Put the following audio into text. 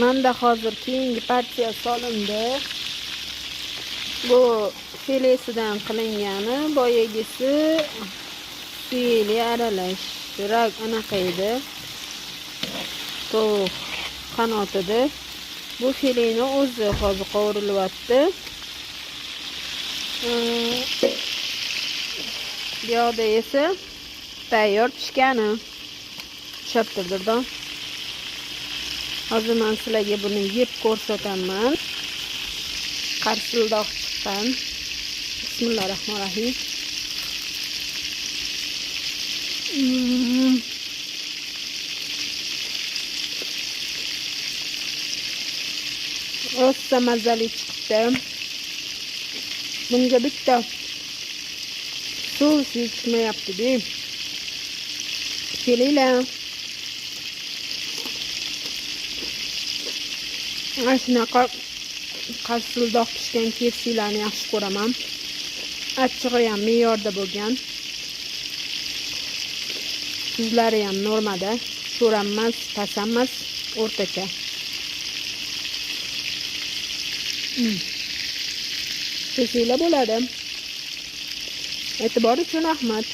Manda hozir keyingi partiya solindi. Bu filesidan qilingani, boyagisi suyeli aralash. Rak anaqa edi. Tovuq qanotida. Bu fileni o'zi hozir qovurilyapti. Bu yoqda esa tayyor pishgani. Tushaptirdim. Hozir men sizlarga buni yeb ko'rsataman. Qarsildoq chiqqan. Bismillahirrohmanirrohim. Rosa mazali chiqdi. Bunga bitta suv chiqmayapti-da. Kelinglar. Mana shunaqa qarsildoq pishgan kefsilarni yaxshi ko'raman. Achchig'i ham me'yorda bo'lgan. Tuzlari ham normada, sho'ram emas, past emas, o'rtacha. Kesinglar bo'ladi. E'tibor uchun rahmat.